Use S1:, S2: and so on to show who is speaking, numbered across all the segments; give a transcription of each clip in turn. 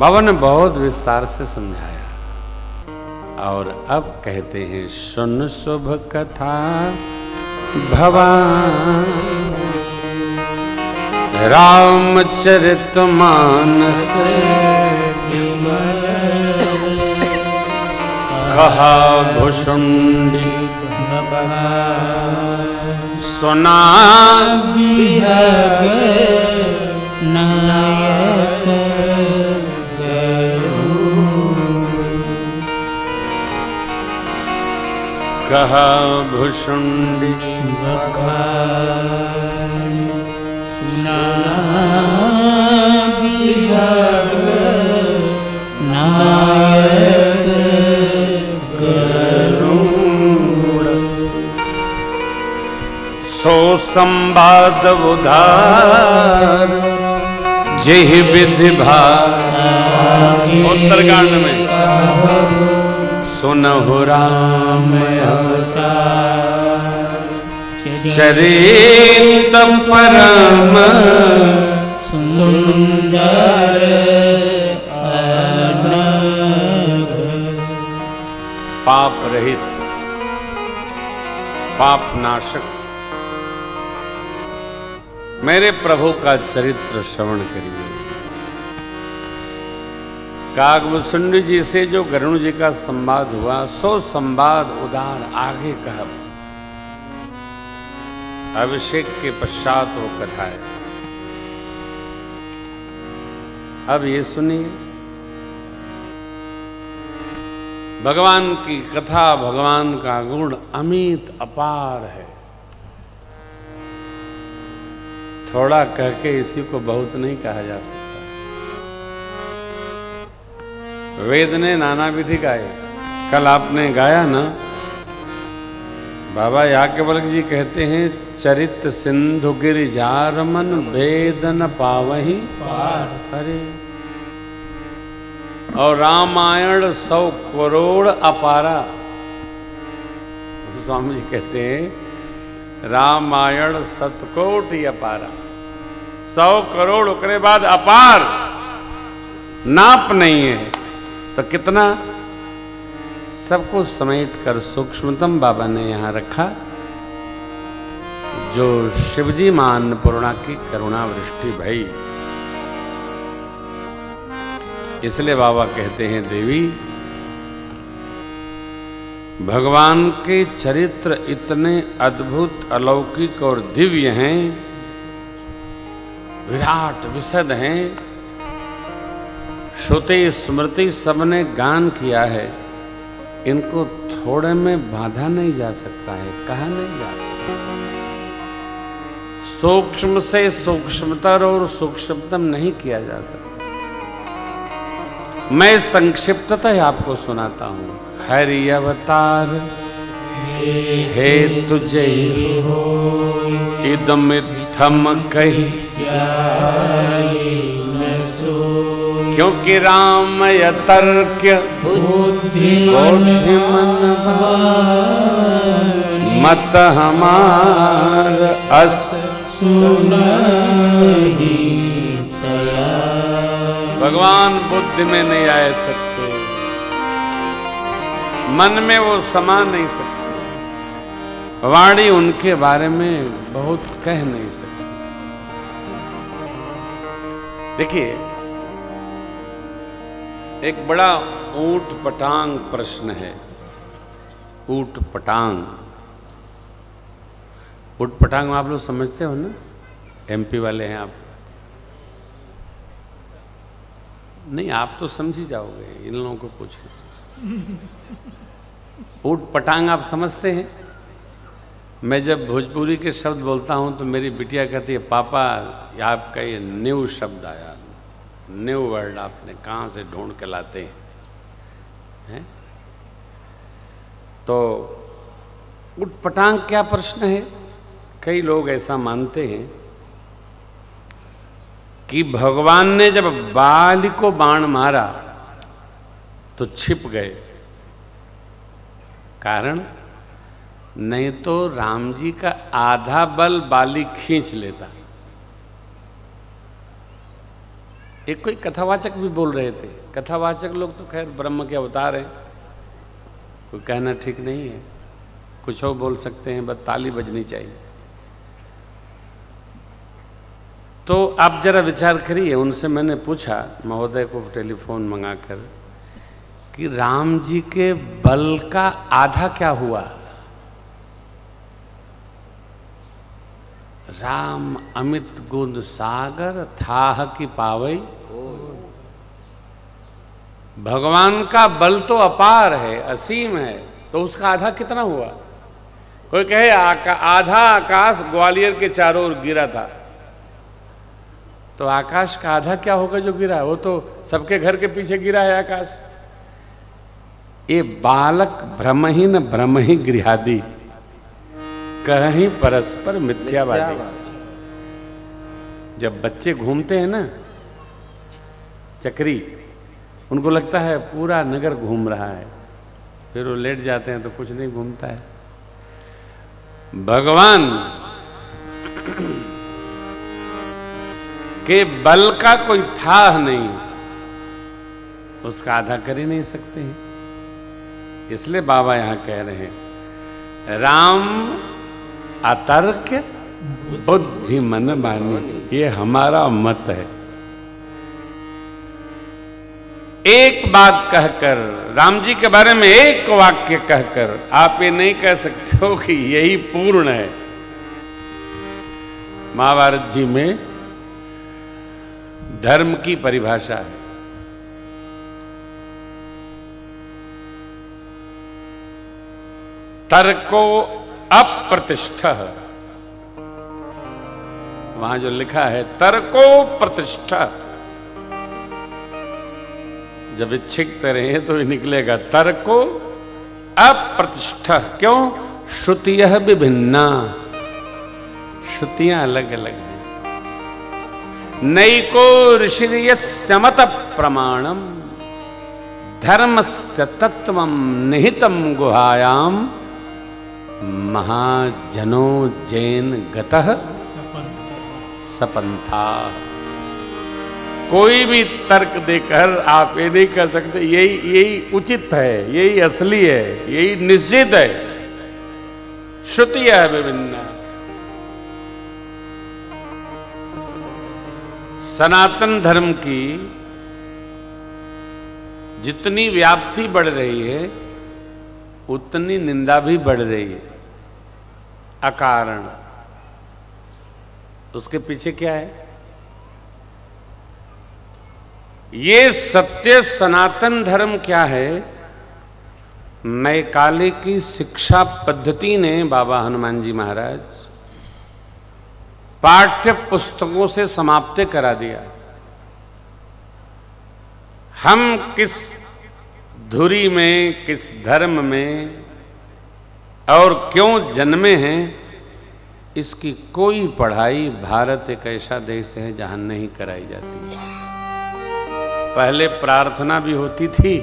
S1: बाबा ने बहुत विस्तार से समझाया। और अब कहते हैं, सुन शुभ कथा भवान रामचरितमानस, कहा भुषुंडी सुना नायक कहा भुषुंडी सुना नायक गरुड़, सो संवाद उधार जेहि विधि भाग। उत्तरकांड में सुनहु राम अवतार, चरित परम सुंदर अनघ। पाप रहित, पाप नाशक मेरे प्रभु का चरित्र श्रवण करिए। कागभूषुंडी जी से जो गरुड़ जी का संवाद हुआ, सो संवाद उदार आगे कहा। अभिषेक के पश्चात वो कथा है। अब ये सुनिए, भगवान की कथा, भगवान का गुण अमित अपार है। थोड़ा कह के इसी को बहुत नहीं कहा जा सकता। वेद ने नाना विधि गाए। कल आपने गाया ना, बाबा याज्ञवल्क्य जी कहते हैं, चरित सिंधु गिरिजार मन वेद न पावहि पार। अरे, और रामायण 100 करोड़ अपारा। स्वामी जी कहते हैं, रामायण 7 कोटि अपारा। 100 करोड़ उकरे बाद अपार, नाप नहीं है तो कितना। सबको समेट कर सूक्ष्मतम बाबा ने यहां रखा, जो शिवजी मान पूर्णा की करुणा वृष्टि भई। इसलिए बाबा कहते हैं, देवी भगवान के चरित्र इतने अद्भुत, अलौकिक और दिव्य हैं, विराट विशद हैं। श्रुति स्मृति सबने गान किया है, इनको थोड़े में बांधा नहीं जा सकता है, कहा नहीं जा सकता। सूक्ष्म से सूक्ष्मतर और सूक्ष्मतम नहीं किया जा सकता। मैं संक्षिप्ततः आपको सुनाता हूं। हरि अवतार हे तुझे इदमित्थम कही, क्योंकि राम यतर्क्य बुद्धि मत हमार अस सुनहि सया। भगवान बुद्धि में नहीं आ सकते, मन में वो समा नहीं सकते, वाणी उनके बारे में बहुत कह नहीं सकती। देखिए, एक बड़ा ऊट पटांग प्रश्न है। ऊट पटांग, ऊट पटांग आप लोग समझते हो ना? एमपी वाले हैं आप? नहीं, आप तो समझ ही जाओगे, इन लोगों को पूछो। ऊट पटांग आप समझते हैं? मैं जब भोजपुरी के शब्द बोलता हूं तो मेरी बिटिया कहती है, पापा आपका ये न्यू शब्द आया, न्यू वर्ड आपने कहाँ से ढूंढ के लाते हैं? तो उटपटांग क्या प्रश्न है? कई लोग ऐसा मानते हैं कि भगवान ने जब बाली को बाण मारा तो छिप गए। कारण, नहीं तो राम जी का आधा बल बाली खींच लेता। एक कोई कथावाचक भी बोल रहे थे, कथावाचक लोग तो खैर ब्रह्म के अवतार हैं, कोई कहना ठीक नहीं है, कुछ और बोल सकते हैं, बस ताली बजनी चाहिए। तो आप जरा विचार करिए, उनसे मैंने पूछा महोदय को टेलीफोन मंगाकर कि राम जी के बल का आधा क्या हुआ? राम अमित गुण सागर थाह की पावई। भगवान का बल तो अपार है, असीम है, तो उसका आधा कितना हुआ? कोई कहे आधा आकाश ग्वालियर के चारों ओर गिरा था, तो आकाश का आधा क्या होगा जो गिरा? वो तो सबके घर के पीछे गिरा है आकाश। ये बालक भ्रमहीन भ्रम ही गृहादि, कहीं परस्पर मिथ्यावादी। जब बच्चे घूमते हैं ना चक्री, उनको लगता है पूरा नगर घूम रहा है, फिर वो लेट जाते हैं तो कुछ नहीं घूमता है। भगवान के बल का कोई थाह नहीं, उसका आधा कर ही नहीं सकते हैं। इसलिए बाबा यहां कह रहे हैं राम अतर्क बुद्धि मन मानी, ये हमारा मत है। एक बात कहकर, राम जी के बारे में एक वाक्य कहकर आप ये नहीं कह सकते हो कि यही पूर्ण है। महाभारत जी में धर्म की परिभाषा है, तर्को अप्रतिष्ठः। वहां जो लिखा है तर्को प्रतिष्ठा, जब इच्छित रहे तो ये निकलेगा तर्को अप्रतिष्ठा। क्यों? श्रुतियः विभिन्ना, श्रुतियां अलग अलग हैं। नैको ऋषिर्यस्य मत प्रमाणम धर्मस्य तत्वं निहितं गुहायां महाजनो जैन गतः सपंथा। कोई भी तर्क देकर आप ये नहीं कर सकते यही उचित है, यही असली है, यही निश्चित है। श्रुतियां विभिन्न। सनातन धर्म की जितनी व्याप्ति बढ़ रही है उतनी निंदा भी बढ़ रही है अकारण। उसके पीछे क्या है? ये सत्य सनातन धर्म क्या है? नए काले की शिक्षा पद्धति ने बाबा हनुमान जी महाराज पाठ्य पुस्तकों से समाप्त करा दिया। हम किस धुरी में, किस धर्म में और क्यों जन्मे हैं, इसकी कोई पढ़ाई भारत एक ऐसा देश है जहां नहीं कराई जाती। पहले प्रार्थना भी होती थी,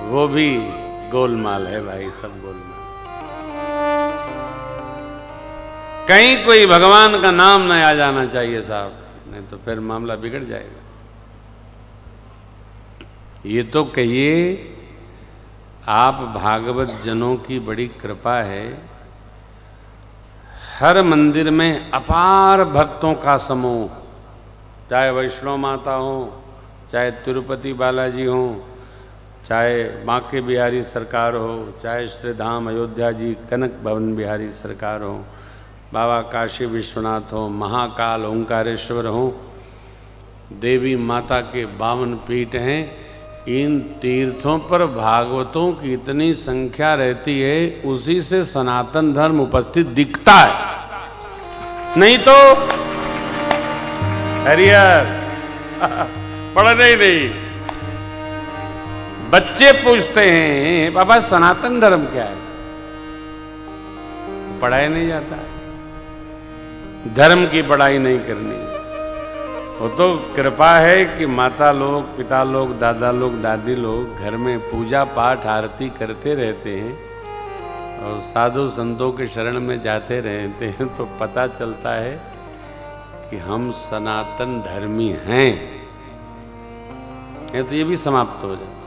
S1: वो भी गोलमाल है भाई, सब गोलमाल। कहीं कोई भगवान का नाम न आ जाना चाहिए साहब, नहीं तो फिर मामला बिगड़ जाएगा। ये तो कहिए आप भागवत जनों की बड़ी कृपा है, हर मंदिर में अपार भक्तों का समूह, चाहे वैष्णो माता हो, चाहे तिरुपति बालाजी हो, चाहे बांके बिहारी सरकार हो, चाहे श्रीधाम अयोध्या जी कनक भवन बिहारी सरकार हो, बाबा काशी विश्वनाथ हो, महाकाल ओंकारेश्वर हो, देवी माता के 52 पीठ हैं। इन तीर्थों पर भागवतों की इतनी संख्या रहती है, उसी से सनातन धर्म उपस्थित दिखता है। नहीं तो हरियर पढ़ने ही नहीं। बच्चे पूछते हैं बाबा सनातन धर्म क्या है, पढ़ाया नहीं जाता, धर्म की पढ़ाई नहीं करनी। वो तो कृपा है कि माता लोग, पिता लोग, दादा लोग, दादी लोग घर में पूजा पाठ आरती करते रहते हैं और साधु संतों के शरण में जाते रहते हैं, तो पता चलता है कि हम सनातन धर्मी हैं, तो ये भी समाप्त हो जाए।